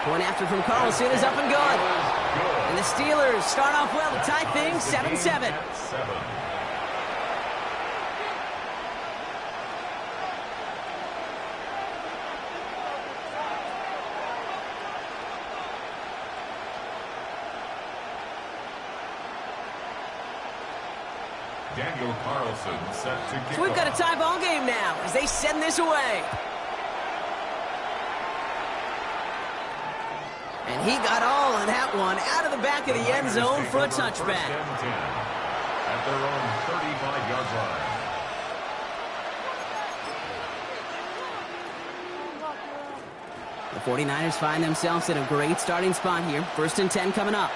Point after from Carlson is up and good. And the Steelers start off well to tie things 7-7. Daniel Carlson set to kick. So we've got a tie ball game now as they send this away. And he got all of that one out of the back of the end zone for a touchback. At their own 35-yard line. The 49ers find themselves in a great starting spot here. 1st and 10 coming up.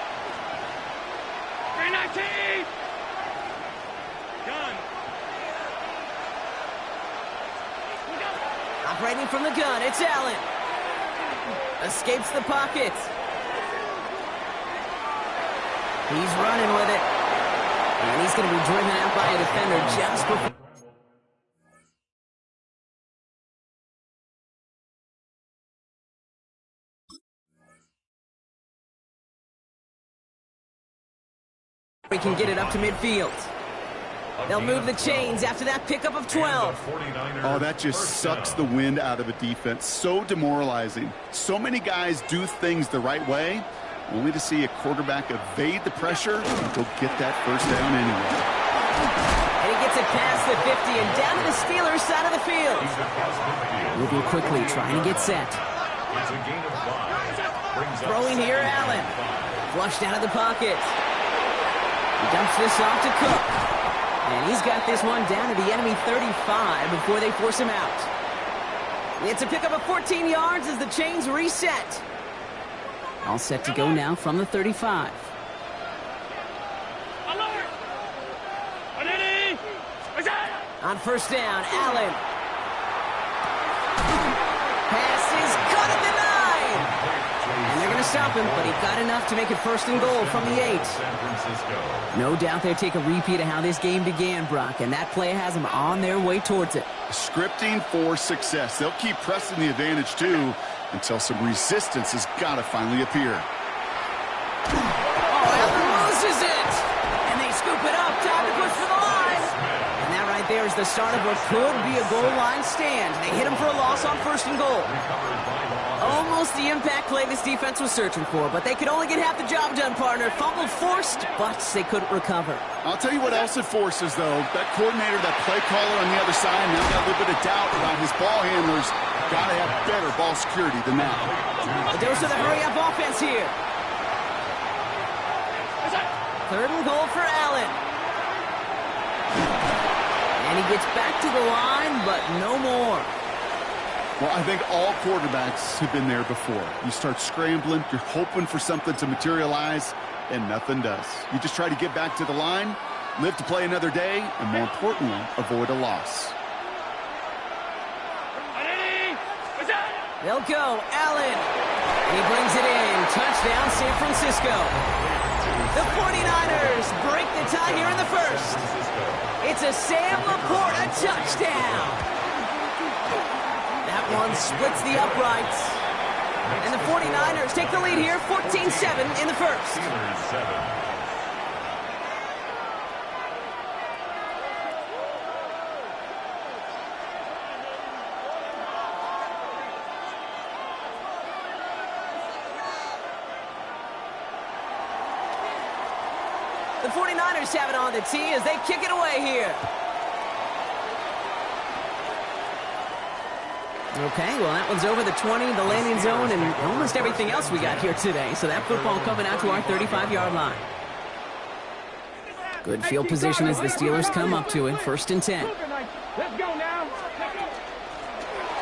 319! Operating from the gun, it's Allen. Escapes the pocket. He's running with it. And he's going to be driven out by a defender just before. We can get it up to midfield. They'll move the chains after that pickup of 12. Oh, that just sucks the wind out of a defense. So demoralizing. So many guys do things the right way, only to see a quarterback evade the pressure and go get that first down anyway. And he gets it past the 50 and down to the Steelers side of the field. Moving quickly, trying to get set. Throwing here, Allen. Flushed out of the pocket. He dumps this off to Cook. And he's got this one down to the enemy 35 before they force him out. It's a pickup of 14 yards as the chains reset. All set to go now from the 35. On 1st down, Allen. Pass is cut at the 9. And they're going to stop him, but he got enough to make it 1st and goal from the 8. No doubt they take a repeat of how this game began, Brock, and that play has them on their way towards it. Scripting for success. They'll keep pressing the advantage, too, until some resistance has got to finally appear. Oh, Allen loses it! And they scoop it up. Time to push for the line. And that right there is the start of what could be a goal line stand. They hit him for a loss on 1st and goal. Almost the impact play this defense was searching for, but they could only get half the job done, partner. Fumble forced, but they couldn't recover. I'll tell you what else it forces, though. That coordinator, that play caller on the other side, now got a little bit of doubt about his ball handlers. Got to have better ball security than that. A dose of the hurry-up offense here. 3rd and goal for Allen. And he gets back to the line, but no more. Well, I think all quarterbacks have been there before. You start scrambling, you're hoping for something to materialize, and nothing does. You just try to get back to the line, live to play another day, and more importantly, avoid a loss. They'll go, Allen. And he brings it in. Touchdown, San Francisco. The 49ers break the tie here in the 1st. It's a Sam Laporta touchdown. That one splits the uprights. And the 49ers take the lead here, 14-7 in the 1st. The 49ers have it on the tee as they kick it away here. Okay, well, that one's over the 20, the landing zone, and almost everything else we got here today. So that football coming out to our 35-yard line. Good field position as the Steelers come up to it. 1st and 10. Let's go now.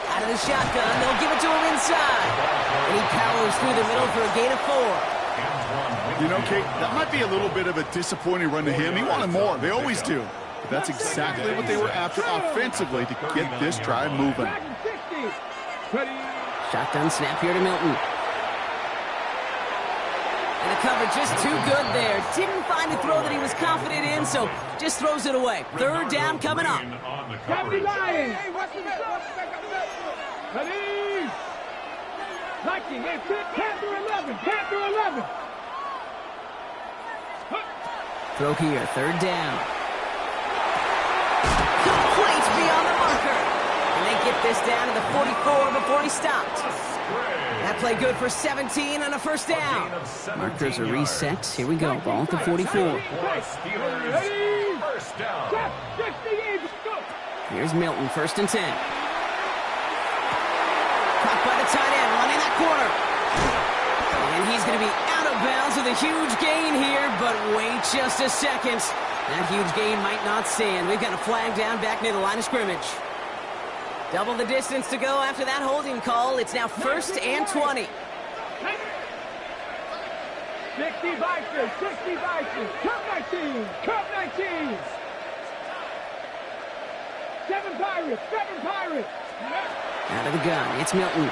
Out of the shotgun, they'll give it to him inside. And he powers through the middle for a gain of 4. You know, Kate, that might be a little bit of a disappointing run to him. He wanted more. They always do. But that's exactly what they were after offensively to get this drive moving. Shotgun snap here to Milton. And the coverage just too good there. Didn't find a throw that he was confident in, so just throws it away. 3rd down coming up. Liking, it's 10 through 11. 10 through 11. Throw here, third down. Complete beyond the marker. And they get this down to the 44 before he stopped. That play good for 17 on a first down. Markers are reset. Here we go. Ball at the 44. First down. Here's Milton, first and 10. Caught by the tight end, running that corner. And he's going to be out of bounds with a huge gain here, but wait just a second. That huge gain might not stand. We've got a flag down back near the line of scrimmage. Double the distance to go after that holding call. It's now first and 20. 60 Vikings, 60 Vikings, Cup 19, Cup 19. 7 Pirates, 7 Pirates. Out of the gun, it's Milton.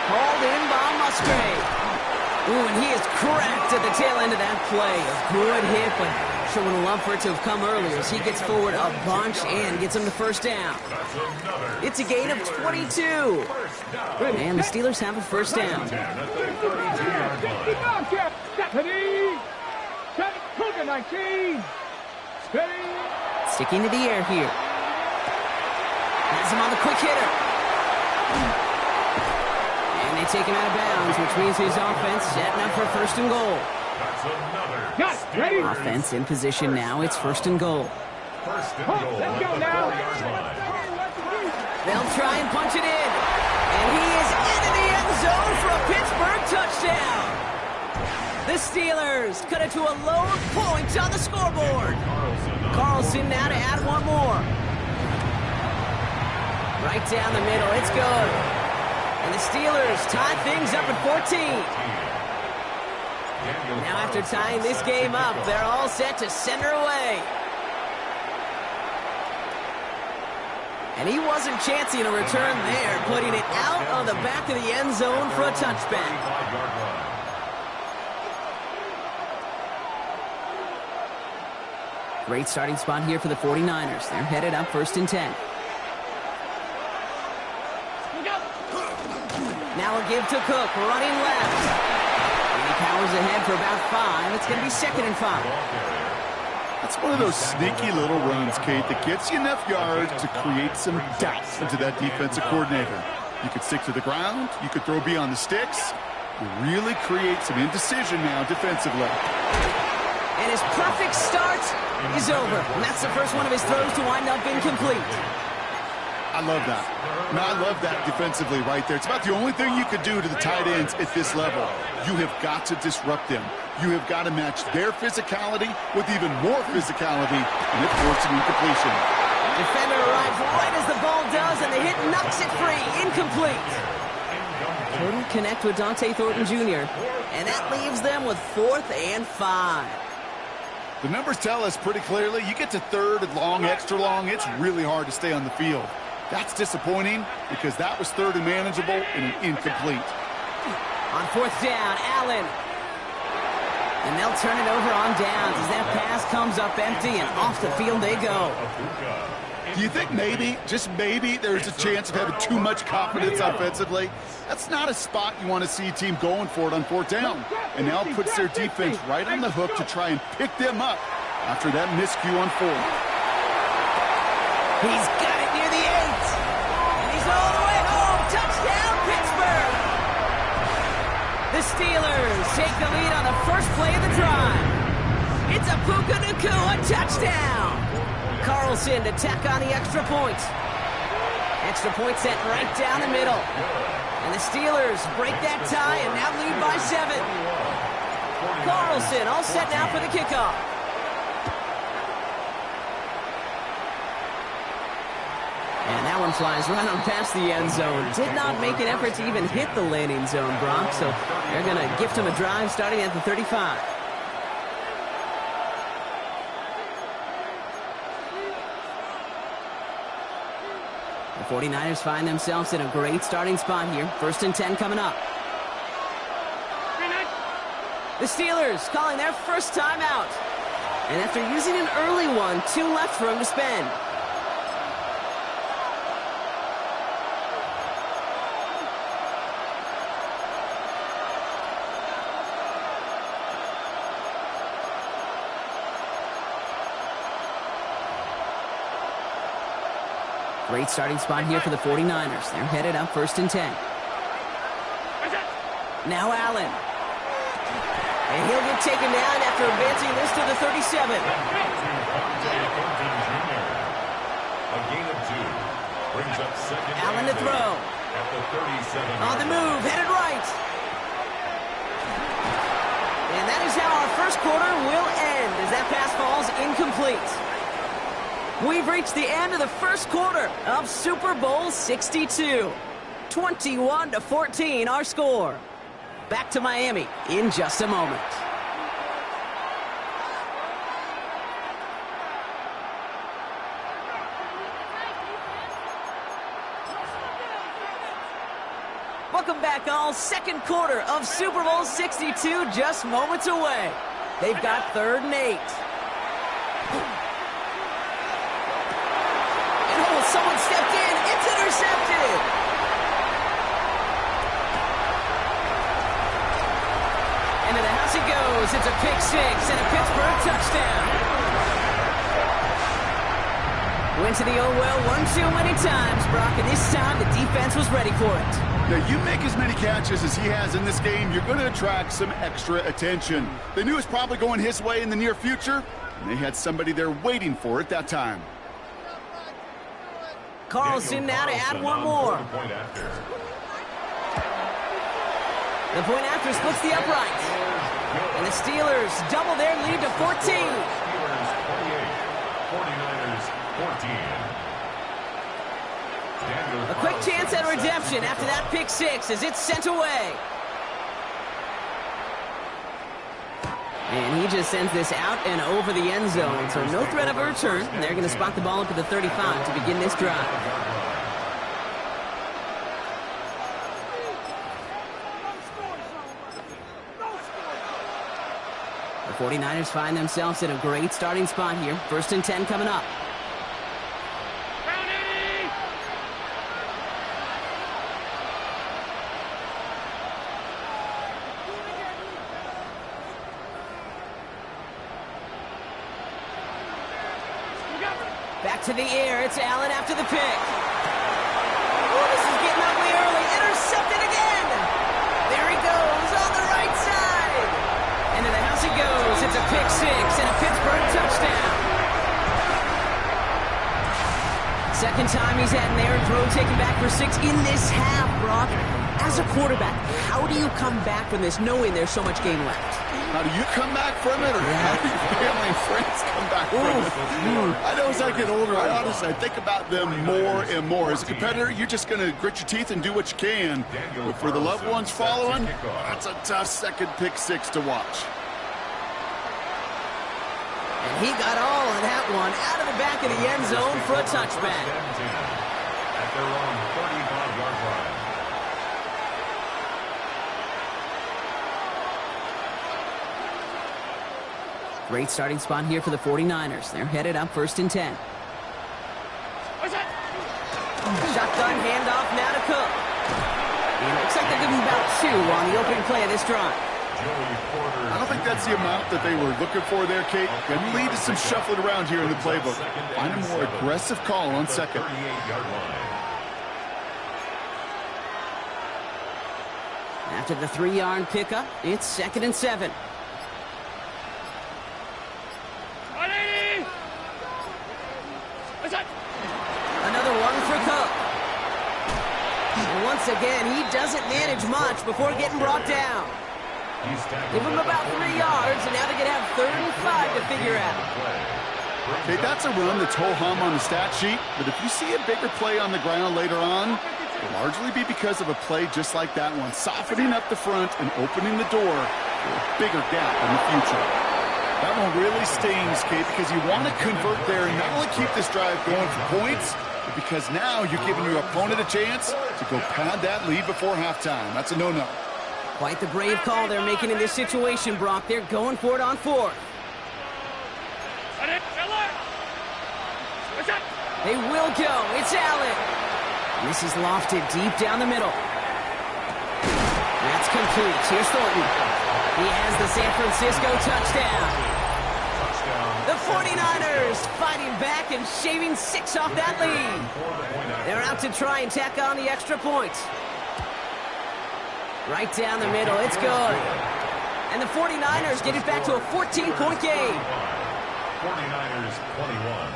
Hauled in by Musgrave. Ooh, and he is cracked at the tail end of that play. A good hit, but sure would have loved for it to have come earlier as he gets forward a bunch and gets him to first down. It's a gain of 22. And the Steelers have a first down. Sticking to the air here. Has him on the quick hitter. And they take him out of bounds, which means his offense setting up for first and goal. Offense in position now. It's first and goal. Let's go now. They'll try and punch it in. And he is into the end zone for a Pittsburgh touchdown. The Steelers cut it to a lower point on the scoreboard. Carlson now to add one more. Right down the middle. It's good. And the Steelers tie things up at 14. Now after tying this game up, they're all set to send her away. And he wasn't chancing a return there, putting it out of the back of the end zone for a touchback. Great starting spot here for the 49ers. They're headed up first and 10. Now a give to Cook, running left. And he powers ahead for about 5. It's going to be second and 5. That's one of those sneaky little runs, Kate, that gets you enough yards to create some doubt into that defensive coordinator. You could stick to the ground. You could throw beyond the sticks. You really create some indecision now defensively. And his perfect start is over. And that's the first one of his throws to wind up incomplete. I love that. No, I love that defensively right there. It's about the only thing you could do to the tight ends at this level. You have got to disrupt them. You have got to match their physicality with even more physicality, and it forces an incompletion. Defender arrives right as the ball does, and the hit knocks it free. Incomplete. Couldn't connect with Dante Thornton Jr., and that leaves them with 4th and 5. The numbers tell us pretty clearly, you get to 3rd and long, extra long, it's really hard to stay on the field. That's disappointing because that was 3rd and manageable and an incomplete. On 4th down, Allen. And they'll turn it over on downs as that pass comes up empty and off the field they go. Do you think maybe, just maybe, there's a chance of having too much confidence offensively? That's not a spot you want to see a team going for it on 4th down. And now puts their defense right on the hook to try and pick them up after that miscue on 4th. He's got it near the 8. And he's all the way home. Touchdown, Pittsburgh! The Steelers take the lead on the first play of the drive. It's a Puka Nacua touchdown. Carlson to tack on the extra point. Extra point set right down the middle. And the Steelers break that tie and now lead by 7. Carlson all set now for the kickoff. And that one flies right on past the end zone. Did not make an effort to even hit the landing zone, Brock. So they're going to gift him a drive starting at the 35. The 49ers find themselves in a great starting spot here. 1st and 10 coming up. The Steelers calling their first timeout. And after using an early one, 2 left for him to spend. Great starting spot here for the 49ers. They're headed up 1st and 10. Now Allen. And he'll get taken down after advancing this to the 37. A gain of 2. Brings up second. Allen to throw. At the 37. On the move, headed right. And that is how our first quarter will end as that pass falls incomplete. We've reached the end of the first quarter of Super Bowl 62. 21-14 our score. Back to Miami in just a moment. Welcome back, all. Second quarter of Super Bowl 62 just moments away. They've got 3rd and 8. And oh, someone stepped in. It's intercepted. Into the house he goes. It's a pick 6 and a Pittsburgh touchdown. Went to the oh well one too many times, Brock, and this time the defense was ready for it. Now, you make as many catches as he has in this game, you're going to attract some extra attention. They knew it was probably going his way in the near future, and they had somebody there waiting for it that time. Carlson now to add one more. The point after splits the upright. And the Steelers double their lead to 14. Steelers 48, 49ers 14. A quick chance at redemption after that pick 6 as it's sent away. And he just sends this out and over the end zone, so no threat of a return. They're going to spot the ball up at the 35 to begin this drive. The 49ers find themselves in a great starting spot here. 1st and 10 coming up. Back to the air. It's Allen after the pick. Oh, this is getting ugly early. Intercepted again. There he goes on the right side. Into the house he goes. It's a pick 6 and a Pittsburgh touchdown. Second time he's had an errant throw taken back for 6 in this half, Brock. As a quarterback, how do you come back from this knowing there's so much game left? How do you come back from it, or how do your family and friends come back from it? I know as I get older, I think about them more and more. As a competitor, you're just going to grit your teeth and do what you can. But for the loved ones following, that's a tough second pick 6 to watch. And he got all of that one out of the back of the end zone for a touchback. At their own 35-yard line. Great starting spot here for the 49ers. They're headed up 1st and 10. Shotgun handoff now to Cook. And it looks like they're giving about 2 on the opening play of this drive. I don't think that's the amount that they were looking for there, Kate. Going to lead to some shuffling around here in the playbook. Find a more aggressive call on second. After the 3-yard pickup, it's 2nd and 7. Another one for Cook. And once again, he doesn't manage much before getting brought down. Give him about 3 yards, and now they're going to have 3rd and 5 to figure out. Okay, that's a run that's ho-hum on the stat sheet, but if you see a bigger play on the ground later on, it'll largely be because of a play just like that one, softening up the front and opening the door for a bigger gap in the future. That one really stings, Kate, because you want to convert there and not only keep this drive going for points, but because now you're giving your opponent a chance to go pad that lead before halftime. That's a no-no. Quite the brave call they're making in this situation, Brock. They're going for it on 4th. They will go. It's Allen. This is lofted deep down the middle. That's complete. Here's Thornton. He has the San Francisco touchdown. Touchdown, The 49ers fighting back and shaving 6 off that lead. They're out to try and tack on the extra point. Right down the middle, it's good. And the 49ers get it back to a 14-point game. 49ers 21.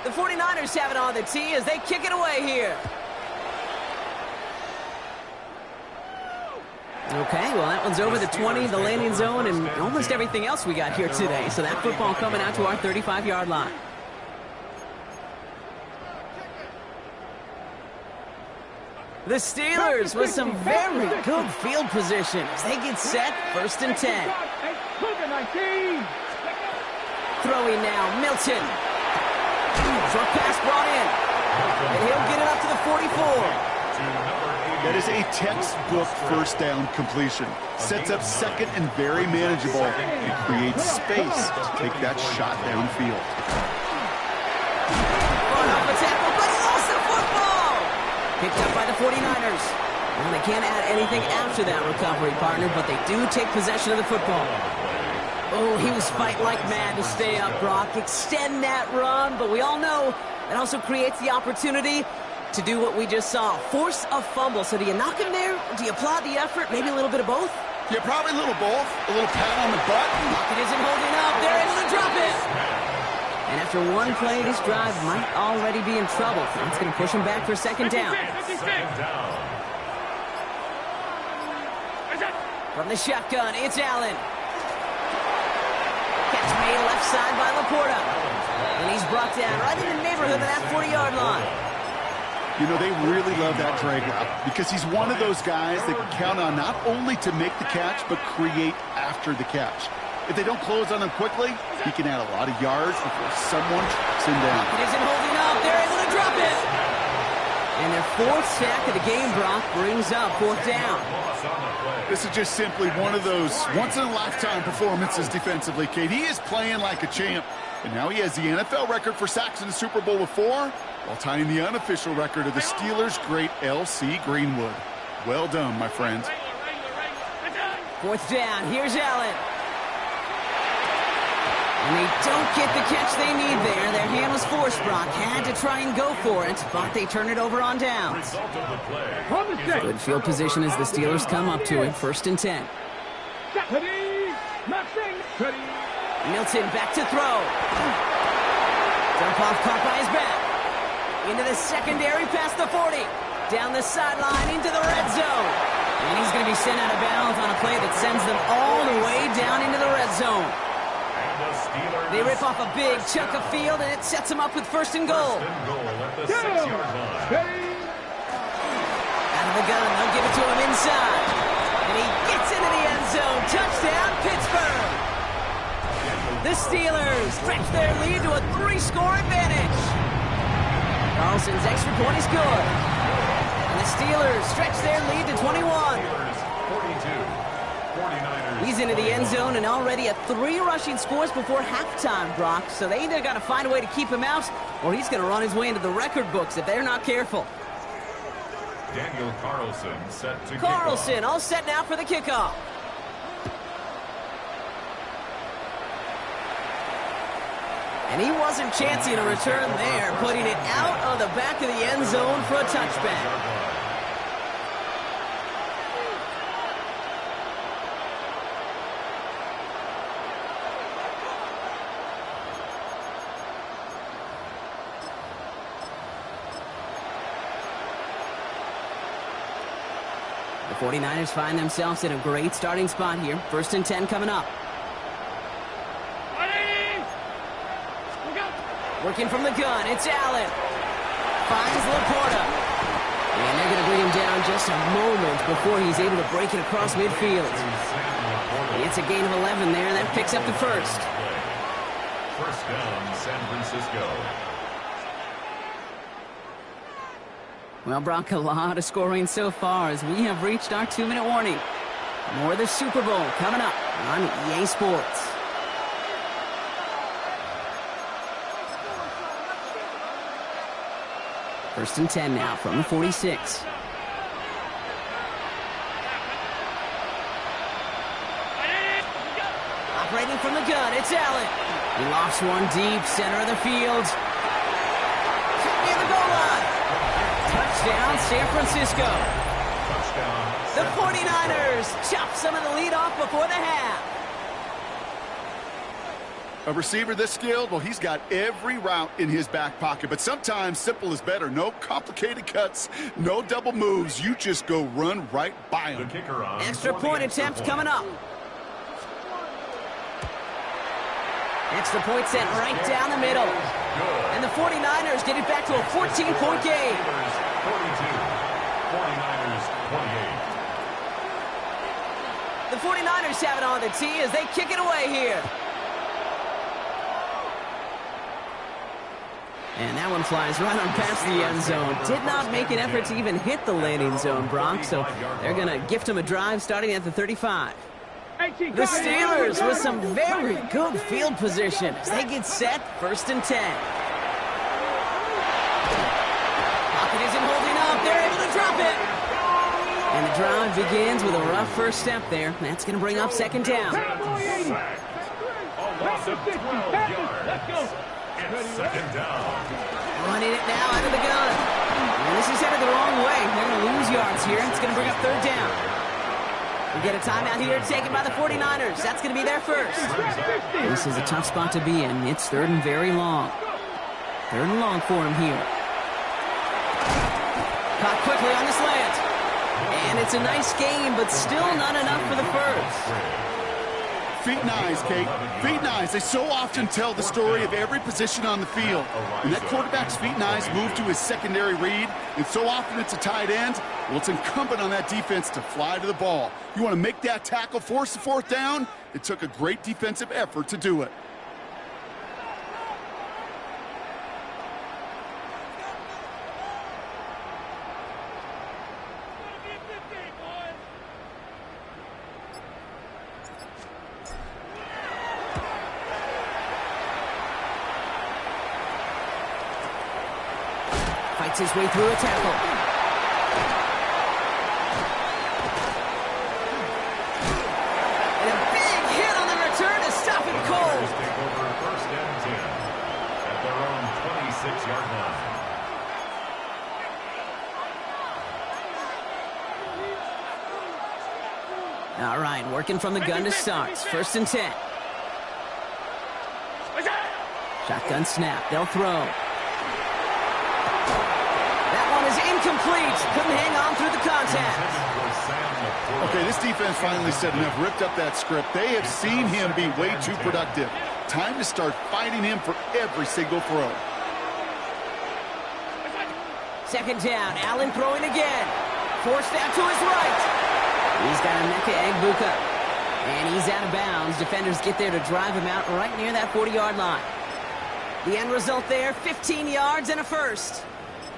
The 49ers have it on the tee as they kick it away here. Okay, well, that one's over the 20, the landing zone, and almost everything else we got here today. So that football coming out to our 35-yard line. The Steelers with some very good field position as they get set, 1st and 10. Throwing now, Milton. Short pass brought in. And he'll get it up to the 44. That is a textbook first down completion. Sets up second and very manageable and creates space to take that shot downfield. Run off a tackle, but he lost the football. Picked up by the 49ers. Well, they can't add anything after that recovery, partner, but they do take possession of the football. Oh, he was fighting like mad to stay up, Brock. Extend that run, but we all know it also creates the opportunity to do what we just saw. Force a fumble. So do you knock him there? Or do you applaud the effort? Maybe a little bit of both? Yeah, probably a little both. A little pat on the butt. Lockett isn't holding up. They're able to drop it. And after one play, this drive might already be in trouble. That's going to push him back for 2nd down. From the shotgun, it's Allen. Catch made left side by Laporta. And he's brought down right in the neighborhood of that 40-yard line. You know, they really love that drag route because he's one of those guys that can count on not only to make the catch, but create after the catch. If they don't close on him quickly, he can add a lot of yards before someone tracks him down. It isn't holding up. They're able to drop it. And their 4th sack of the game, Brock, brings up 4th down. This is just simply one of those once-in-a-lifetime performances defensively, Kate. He is playing like a champ. And now he has the NFL record for sacks in the Super Bowl with 4, while tying the unofficial record of the Steelers' great L.C. Greenwood. Well done, my friends. 4th down. Here's Allen. And they don't get the catch they need there. Their hand was forced, Brock. Had to try and go for it, but they turn it over on downs. Good field position as the Steelers come up to it. 1st and 10. Milton back to throw. Dump off caught by his back. Into the secondary past the 40. Down the sideline into the red zone. And he's going to be sent out of bounds on a play that sends them all the way down into the red zone. They rip off a big chunk of field, and it sets them up with 1st and goal. At the 6-yard line. Out of the gun, they'll give it to him inside. And he gets into the end zone. Touchdown, Pittsburgh. The Steelers stretch their lead to a 3-score advantage. Carlson's extra point is good. And the Steelers stretch their lead to 21. 42. 49ers. He's into the end zone and already at 3 rushing scores before halftime, Brock. So they either got to find a way to keep him out, or he's going to run his way into the record books if they're not careful. Daniel Carlson set to Carlson kickoff. all set now for the kickoff. And he wasn't chancing a return there, putting it out of the back of the end zone for a touchback. The 49ers find themselves in a great starting spot here. 1st and 10 coming up. Working from the gun, it's Allen. Finds Laporta. And they're going to bring him down just a moment before he's able to break it across midfield. It's a gain of 11 there, and that picks up the 1st. 1st down, San Francisco. Well, Brock, a lot of scoring so far as we have reached our 2-minute warning. More of the Super Bowl coming up on EA Sports. First and 10 now from the 46. Operating from the gun, it's Allen. He lofts one deep, center of the field. Near the goal line. Touchdown, San Francisco. The 49ers chop some of the lead off before the half. A receiver this skilled, well, he's got every route in his back pocket. But sometimes simple is better. No complicated cuts, no double moves. You just go run right by him. Extra point attempt coming up. Extra point sent right down the middle. And the 49ers get it back to a 14-point game. 42, 49ers 28. The 49ers have it on the tee as they kick it away here. And that one flies right on past the end zone. Did not make an effort to even hit the landing zone, Brock, so they're going to gift him a drive starting at the 35. The Steelers with some very good field position as they get set, 1st and 10. Pocket isn't holding up. They're able to drop it. And the drive begins with a rough first step there. That's going to bring up 2nd down. Let's go. And 2nd down. Running it now out of the gun. And this is headed the wrong way. They're going to lose yards here. It's going to bring up 3rd down. We get a timeout here taken by the 49ers. That's going to be their first. This is a tough spot to be in. It's 3rd and very long. 3rd and long for him here. Caught quickly on the slant. And it's a nice game, but still not enough for the first. Feet and eyes, Kate. Feet and eyes. They so often tell the story of every position on the field. When that quarterback's feet and eyes move to his secondary read, and so often it's a tight end, well, it's incumbent on that defense to fly to the ball. You want to make that tackle, force the 4th down? It took a great defensive effort to do it. Fights his way through a tackle. And a big hit on the return to stop him cold. Take over 1st and 10 at their own 26-yard line. All right, working from the gun to start. 1st and 10. Shotgun snap. They'll throw. That one is incomplete. Couldn't hang on through the contact. Okay, this defense finally said enough. Ripped up that script. They have seen him be way too productive. Time to start fighting him for every single throw. 2nd down. Allen throwing again. Forced out to his right. He's got Emeka Egbuka. And he's out of bounds. Defenders get there to drive him out right near that 40-yard line. The end result there, 15 yards and a first.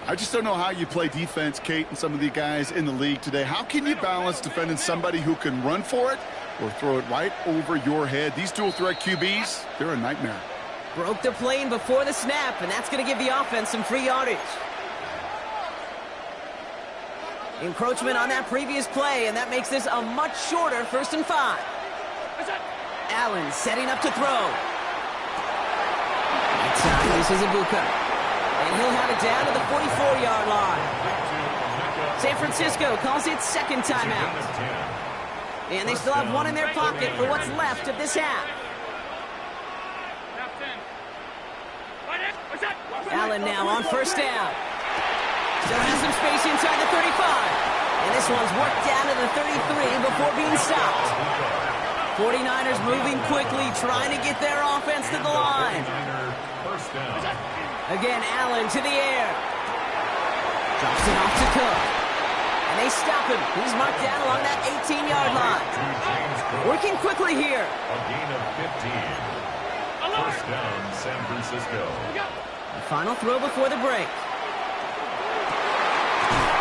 I just don't know how you play defense, Kate, and some of the guys in the league today. How can you balance defending somebody who can run for it or throw it right over your head? These dual-threat QBs, they're a nightmare. Broke the plane before the snap, and that's going to give the offense some free yardage. Encroachment on that previous play, and that makes this a much shorter 1st and 5. Allen setting up to throw. That time, this is Egbuka. And he'll have it down to the 44-yard line. San Francisco calls it 2nd timeout. And they still have one in their pocket for what's left of this half. Allen now on 1st down. Still has some space inside the 35. And this one's worked down to the 33 before being stopped. 49ers moving quickly, trying to get their offense to the line. Again, Allen to the air. Drops it off to Cook. And they stop him. He's marked down along that 18-yard line. Working quickly here. A gain of 15. 1st down, San Francisco. The final throw before the break.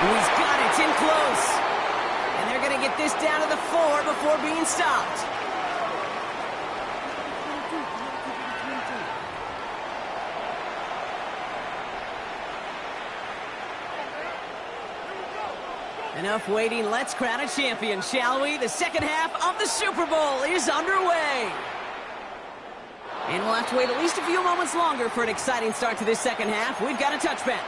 He's got it. It's in close. And they're going to get this down to the 4 before being stopped. Enough waiting. Let's crown a champion, shall we? The 2nd half of the Super Bowl is underway. And we'll have to wait at least a few moments longer for an exciting start to this second half. We've got a touchback.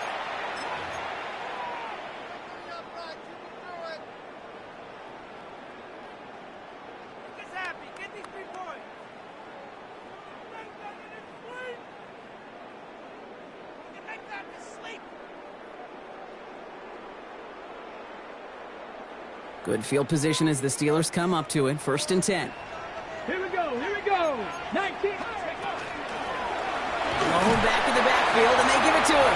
Good field position as the Steelers come up to it. 1st and 10. Here we go. 19. Home back in the backfield, and they give it to him.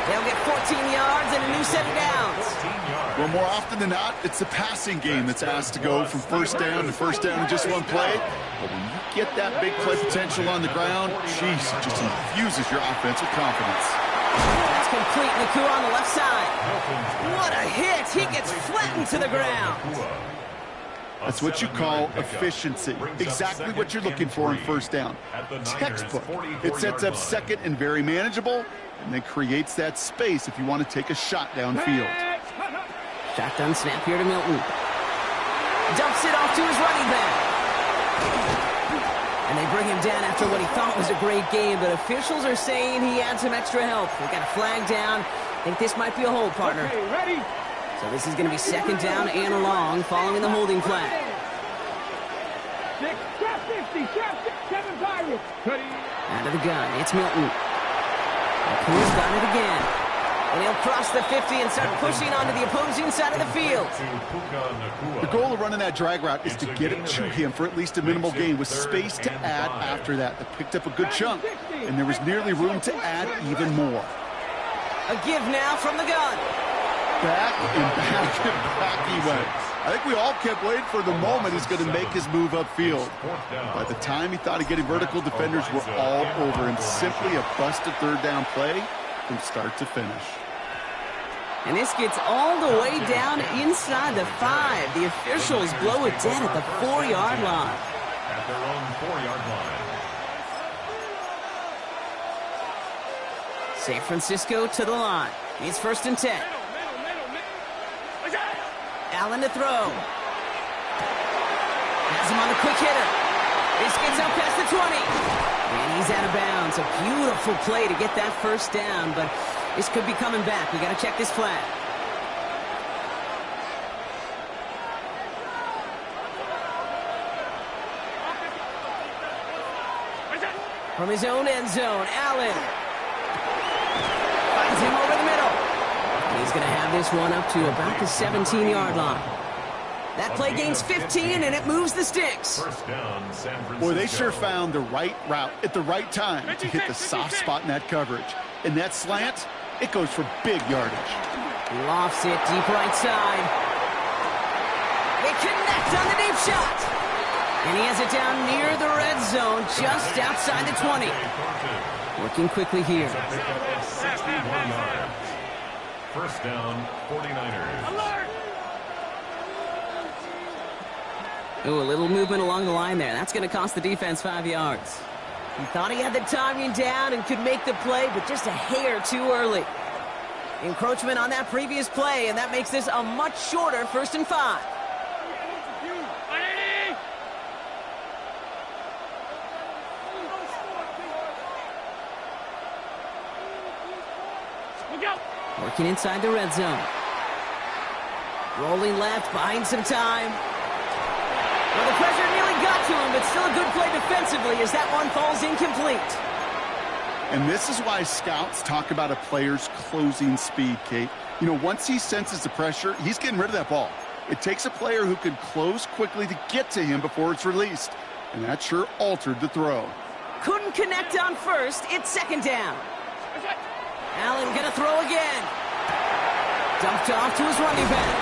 They'll get 14 yards and a new set of downs. Well, more often than not, it's the passing game that's asked to go from first down to first down in just one play. But when you get that big play potential on the ground, geez, it just infuses your offense with confidence. That's complete. Nakua on the left side. What a hit. He gets flattened to the ground. That's what you call efficiency. Exactly what you're looking for in first down. Textbook. It sets up second and very manageable, and then creates that space if you want to take a shot downfield. Shotgun snap here to Milton. Dumps it off to his running back. And they bring him down after what he thought was a great game, but officials are saying he had some extra help. We got a flag down. I think this might be a hold, partner. Okay, ready? So this is going to be 2nd down and long following the holding flag. 6, trap 50, trap 7 Pirates. Out of the gun, it's Milton. Nakua's got it again. And he'll cross the 50 and start pushing onto the opposing side of the field. The goal of running that drag route is to get it to him for at least a minimal gain with space to add after that. They picked up a good chunk, and there was nearly room to add even more. A give now from the gun. Back and back and back he went. I think we all kept waiting for the moment he's going to make his move upfield. By the time he thought of getting vertical, defenders were all over him. Simply a busted 3rd down play from start to finish. And this gets all the way down inside the 5. The officials blow it dead at the 4-yard line. At their own 4-yard line. San Francisco to the line. It's 1st and 10. Allen to throw. Has him on the quick hitter. This gets out past the 20. And he's out of bounds. A beautiful play to get that 1st down, but this could be coming back. We got to check this flag. From his own end zone, Allen finds him over the middle. And he's going to have this one up to about the 17-yard line. That play gains 15, and it moves the sticks. First down, San Francisco. Boy, they sure found the right route at the right time to hit the soft spot in that coverage. And that slant, it goes for big yardage. Lofts it deep right side. They connect on the deep shot. And he has it down near the red zone, just outside the 20. Working quickly here. 61 yards. First down, 49ers. Alert! Ooh, a little movement along the line there. That's going to cost the defense 5 yards. He thought he had the timing down and could make the play, but just a hair too early. Encroachment on that previous play, and that makes this a much shorter 1st and 5. Working inside the red zone. Rolling left, buying some time. Well, the pressure nearly got to him, but still a good play defensively as that one falls incomplete. And this is why scouts talk about a player's closing speed, Kate. You know, once he senses the pressure, he's getting rid of that ball. It takes a player who can close quickly to get to him before it's released. And that sure altered the throw. Couldn't connect on 1st. It's 2nd down. Allen gonna throw again. Dumped off to his running back.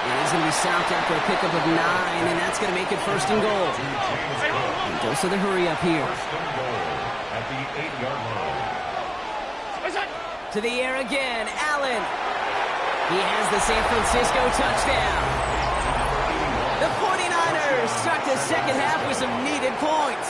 And he's gonna be sacked after a pickup of 9, and that's gonna make it 1st and goal. And goes to the hurry up here. First and goal at the 8-yard line. To the air again, Allen. He has the San Francisco touchdown. The 49ers start the second half with some needed points.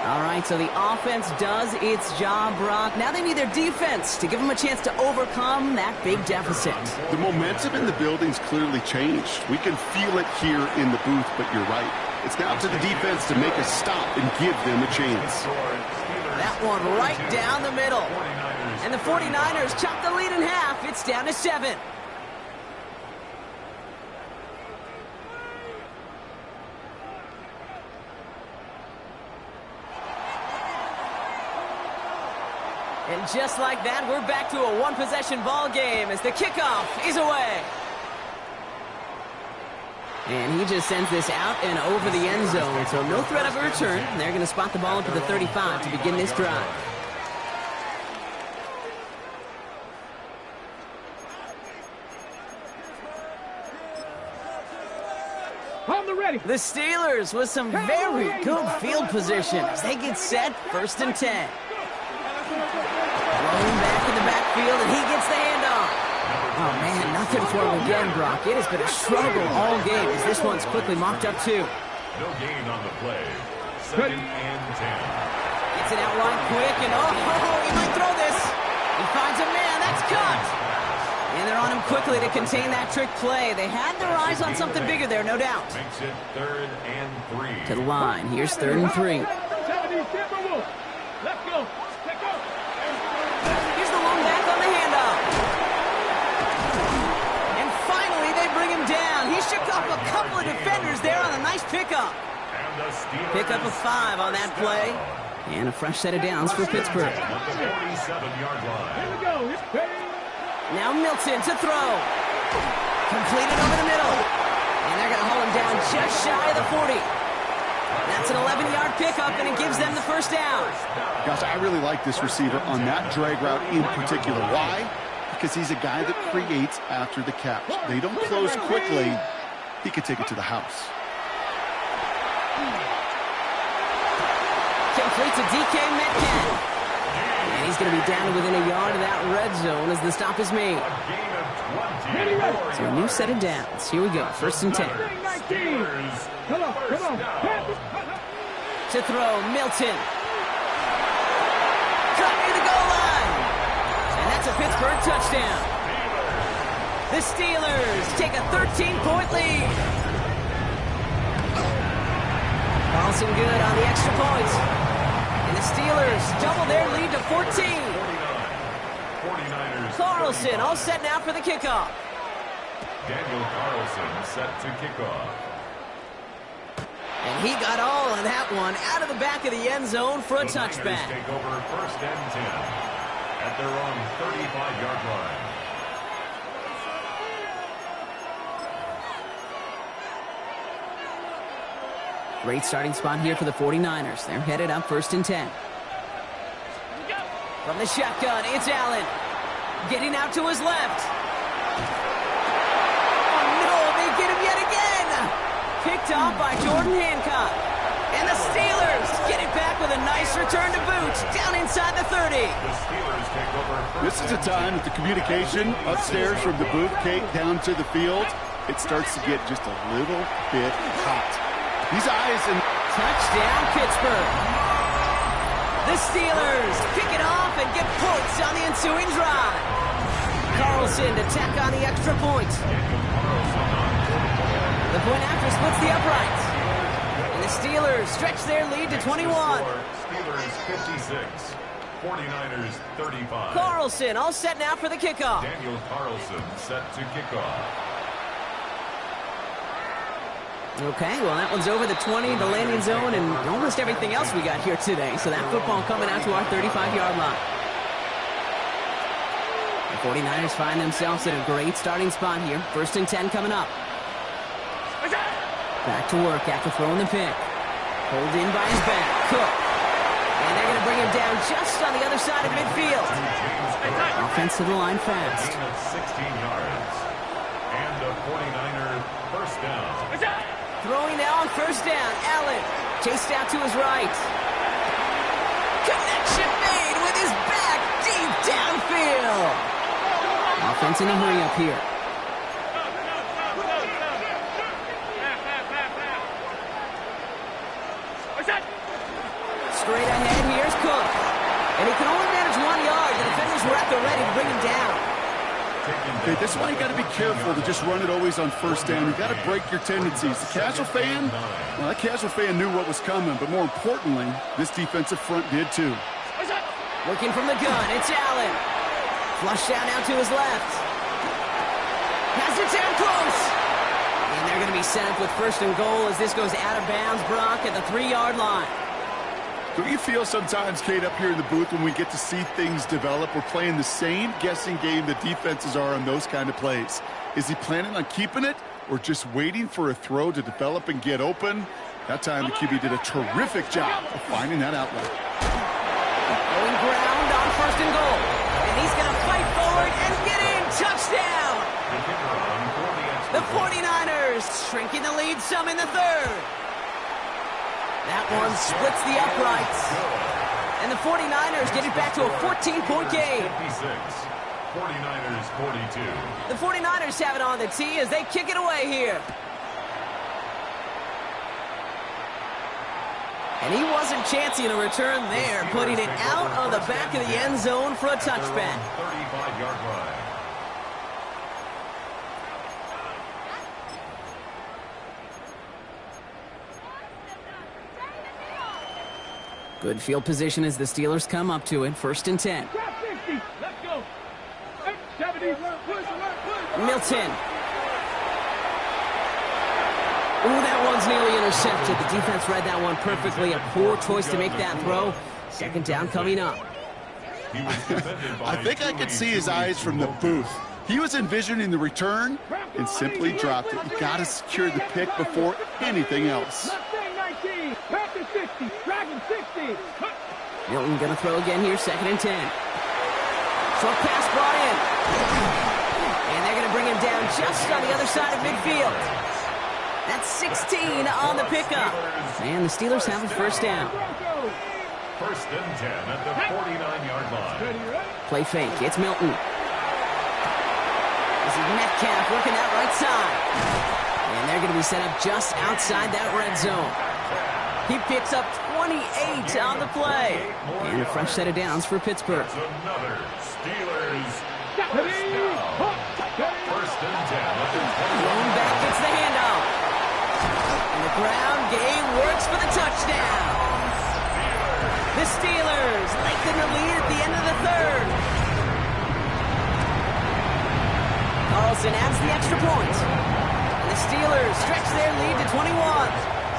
All right, so the offense does its job, Brock. Now they need their defense to give them a chance to overcome that big deficit. The momentum in the building's clearly changed. We can feel it here in the booth, but you're right. It's now to the defense to make a stop and give them a chance. That one right down the middle. And the 49ers chop the lead in half. It's down to 7. And just like that, we're back to a one-possession ball game as the kickoff is away. And he just sends this out and over the end zone, so no threat of a return. They're going to spot the ball to the 35 to begin this drive. On the ready. The Steelers with some very good field position as they get set, 1st and 10. Thrown back in the backfield, and he gets the handoff. Oh, man, nothing for him again, Brock. It has been a struggle all game as this one's quickly mocked up, too. No gain on the play. 2nd and 10. Gets it out line quick, and he might throw this. He finds a man. That's caught. And they're on him quickly to contain that trick play. They had their eyes on something bigger there, no doubt. Makes it 3rd and 3. To the line. Here's 3rd and 3. Let's go. Let's go. Here's the lone back on the handoff. And finally, they bring him down. He shook off a couple of defenders there on a nice pickup. Pickup of 5 on that play. And a fresh set of downs for Pittsburgh. At the 47-yard line. Here we go. It's ready. Now Milton to throw. Completed over the middle. And they're going to haul him down just shy of the 40. That's an 11-yard pickup, and it gives them the 1st down. Gosh, I really like this receiver on that drag route in particular. Why? Because he's a guy that creates after the catch. They don't close quickly. He could take it to the house. Complete to DK Metcalf. And he's going to be down within a yard of that red zone as the stop is made. So a new set of downs. Here we go. 1st and 10. Come on. To throw, Milton. Cut near the goal line. And that's a Pittsburgh touchdown. The Steelers take a 13-point lead. Carlson good on the extra point. And the Steelers double their lead to 14. 49ers. Carlson all set now for the kickoff. Daniel Carlson set to kick off. And he got all of that one out of the back of the end zone for a The Niners touchback. take over 1st and 10 at their own 35-yard line. Great starting spot here for the 49ers. They're headed up 1st and 10. From the shotgun, it's Allen. Getting out to his left. Oh, no, they get him yet again. Picked off by Jordan Hancock. And the Steelers get it back with a nice return to boot down inside the 30. The Steelers take over. This is a time that the communication upstairs from the booth, Kate, down to the field, it starts to get just a little bit hot. These eyes and Touchdown, Pittsburgh. The Steelers pick it off and get points on the ensuing drive. Carlson to tack on the extra point. The point after splits the uprights. And the Steelers stretch their lead to 21. Steelers 56, 49ers 35. Carlson all set now for the kickoff. Daniel Carlson set to kick off. Okay, well, that one's over the 20, the landing zone, and almost everything else we got here today. So that football coming out to our 35-yard line. The 49ers find themselves at a great starting spot here. 1st and 10 coming up. Back to work after throwing the pick. Pulled in by his back. Cook. And they're going to bring him down just on the other side of midfield. Offense to the line fast. Gain of 16 yards. And a 49er 1st down. Throwing now on 1st down. Allen chased out to his right. Connection made with his back deep downfield. Offense in a hurry up here. Straight are ready to bring him down. Okay, this is why you got to be careful to just run it always on first down. You got to break your tendencies. The casual fan, well, that casual fan knew what was coming, but more importantly, this defensive front did too. Working from the gun, it's Allen. Flush down now to his left. Has it down close. And they're going to be set up with first and goal as this goes out of bounds, Brock, at the 3-yard line. Don't you feel sometimes, Kate, up here in the booth when we get to see things develop, we're playing the same guessing game the defenses are on those kind of plays? Is he planning on keeping it or just waiting for a throw to develop and get open? That time the QB did a terrific job of finding that outlet. Going ground on first and goal. And he's going to fight forward and get in. Touchdown! The 49ers shrinking the lead some in the third. That one splits the uprights. And the 49ers get it back to a 14-point game. 49ers 42. The 49ers have it on the tee as they kick it away here. And he wasn't chancing a return there, putting it out on the back of the end zone for a touchback. 35-yard line. Good field position as the Steelers come up to it. First and 10. Top 60. Let's go. 70. Milton. Ooh, that one's nearly intercepted. The defense read that one perfectly. A poor choice to make that throw. Second down coming up. I think I could see his eyes from the booth. He was envisioning the return and simply dropped it. You got to secure the pick before anything else. Mustang 19. Panther 60. Dragon 60. Milton going to throw again here. Second and 10. Short pass brought in. And they're going to bring him down just on the other side of midfield. That's 16 on the pickup. And the Steelers have a first down. First and 10 at the 49-yard line. Play fake. It's Milton. This is Metcalf working that right side. And they're going to be set up just outside that red zone. He picks up 28 on the play. And a fresh set of downs for Pittsburgh. That's another Steelers first down. First and 10 at the 20. Thrown back gets the handoff. And the ground game works for the touchdown. The Steelers lengthen the lead at the end of the third. Carlson adds the extra point. And the Steelers stretch their lead to 21.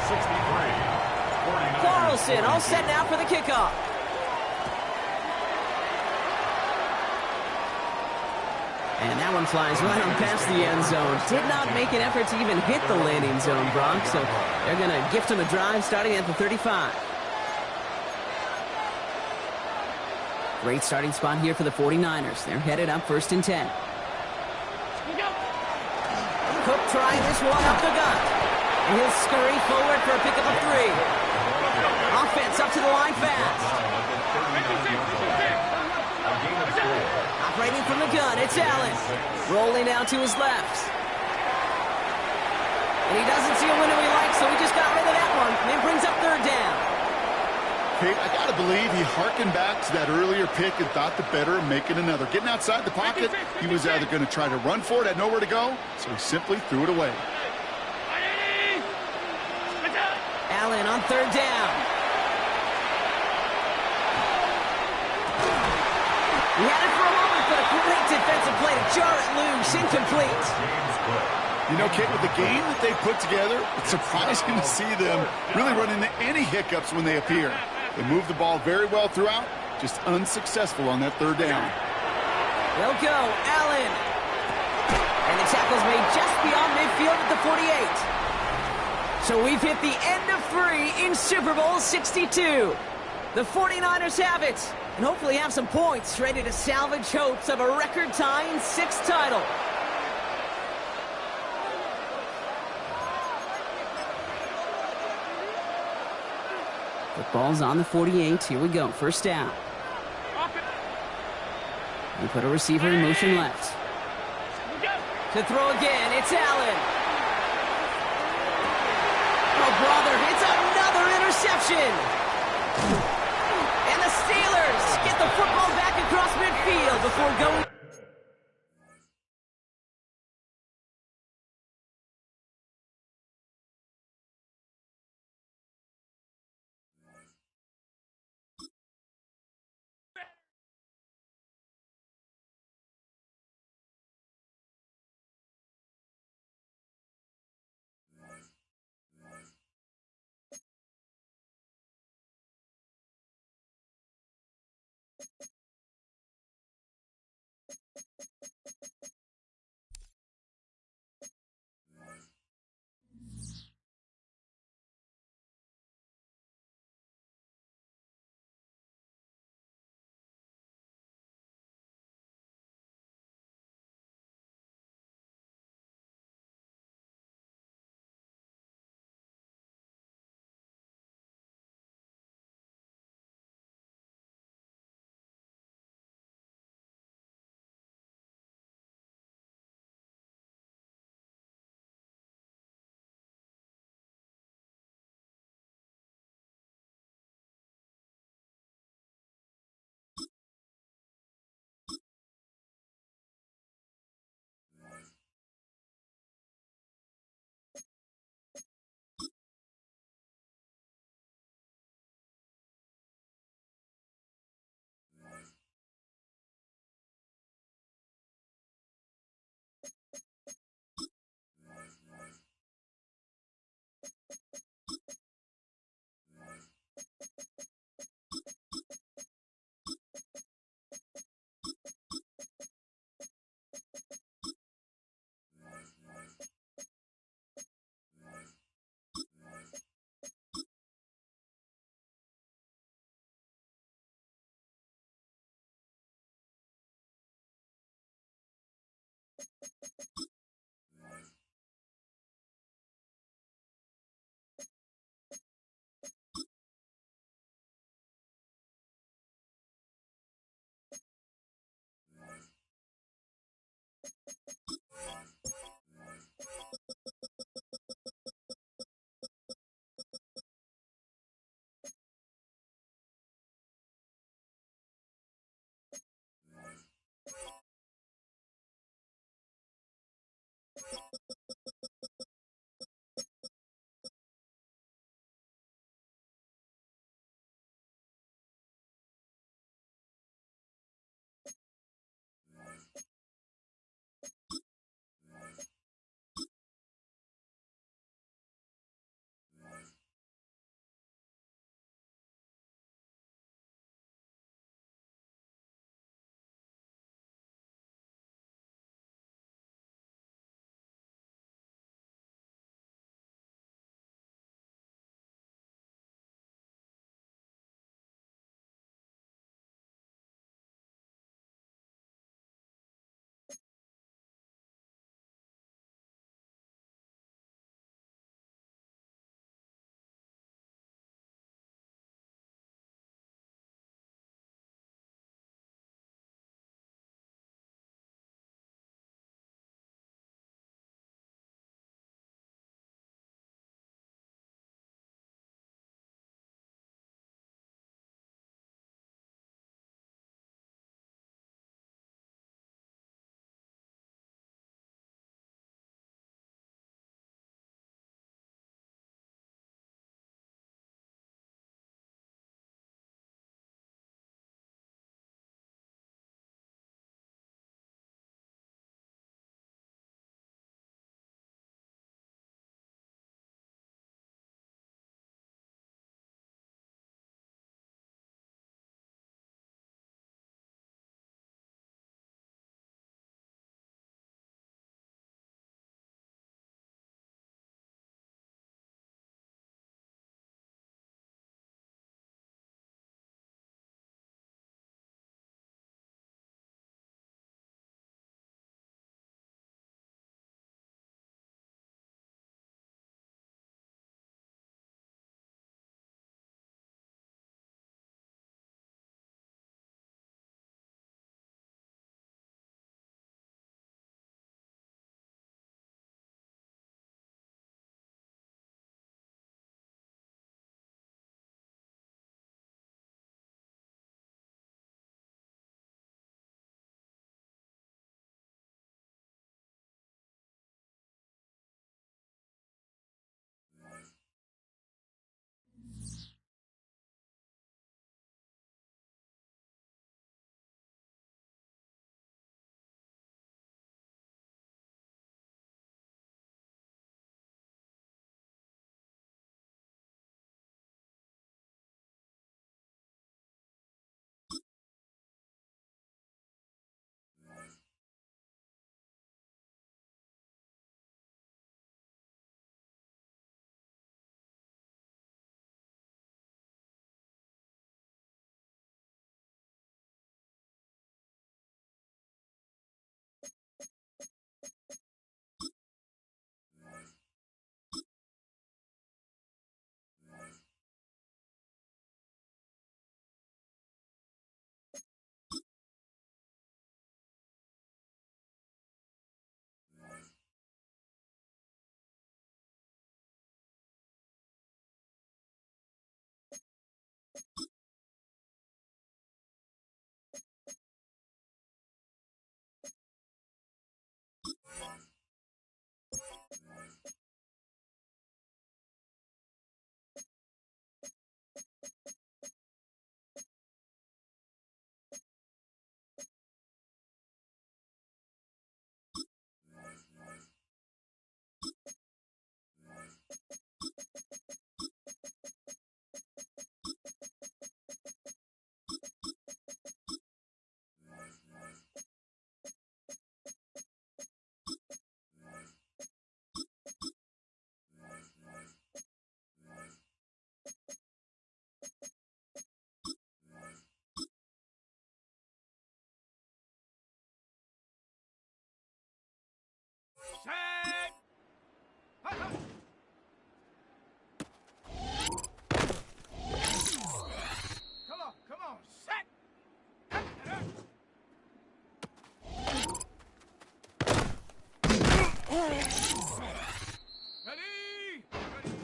63. Carlson all set now for the kickoff. And that one flies right on past the end zone. Did not make an effort to even hit the landing zone, Brock. So they're going to gift him a drive starting at the 35. Great starting spot here for the 49ers. They're headed up first and 10. Cook trying this one up the gut. And he'll scurry forward for a pickup of 3. Offense up to the line fast. Operating from the gun, it's Allen. Rolling down to his left. And he doesn't see a window he likes, so he just got rid of that one. And it brings up third down. Kate, I got to believe he harkened back to that earlier pick and thought the better of making another. Getting outside the pocket, he was either going to try to run for it, had nowhere to go, so he simply threw it away. Allen on third down. He had it for a moment, but a great defensive play to jar it loose, incomplete. You know, Kate, with the game that they put together, it's surprising to see them really run into any hiccups when they appear. They move the ball very well throughout, just unsuccessful on that third down. They'll go, Allen. And the tackle's made just beyond midfield at the 48. So we've hit the end of 3 in Super Bowl 62. The 49ers have it, and hopefully have some points ready to salvage hopes of a record-tying 6th title. Football's on the 48. Here we go. First down. We put a receiver in motion left. To throw again, it's Allen. Oh, brother, it's another interception. And the Steelers get the football back across midfield before now going Set. Hut, hut. Come on, set. Hut, hut, hut. Ready? Ready.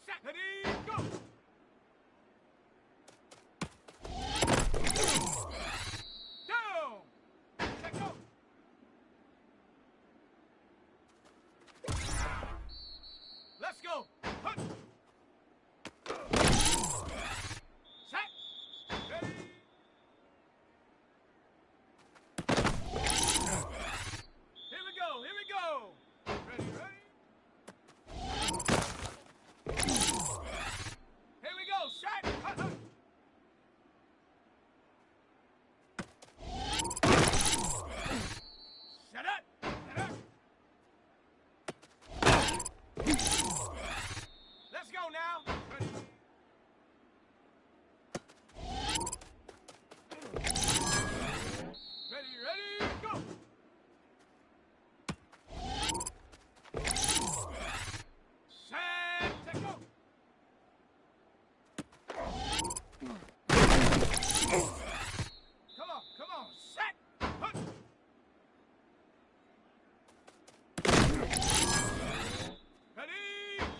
Set. Ready, go. Down. Set, go. Let's go. Hut. Set. Ready. Here we go. Here we go. Ready, ready. Here we go. Set. Hut, hut. Set up. Set up. Let's go now. Ready. Ready, ready, go. Set, set, go. Come on, set. Hut. Ready,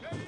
ready.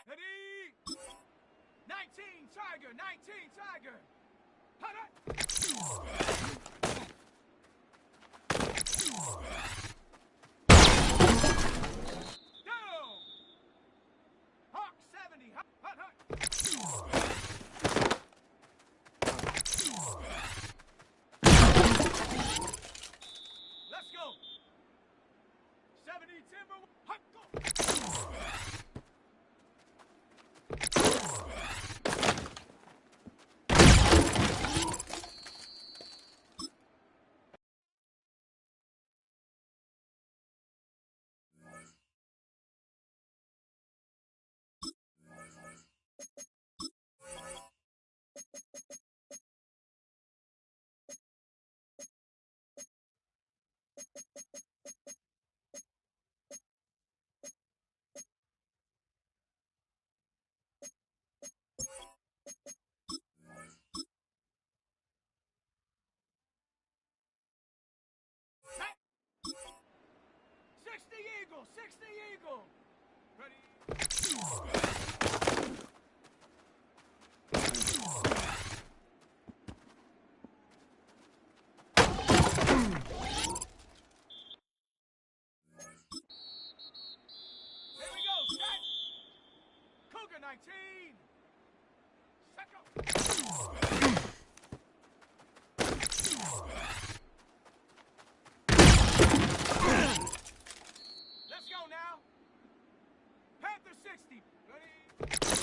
Ready? 19 Tiger, 19 Tiger. Hut, hut. Down. Hawk 70. Hut, hut, hut. Let's go. 70 Timber. Hut, go. Set. 60 Eagle, 60 Eagle. Ready? Here we go, set. Cougar 19. Set, go. Let's go now. Panther 60. Ready?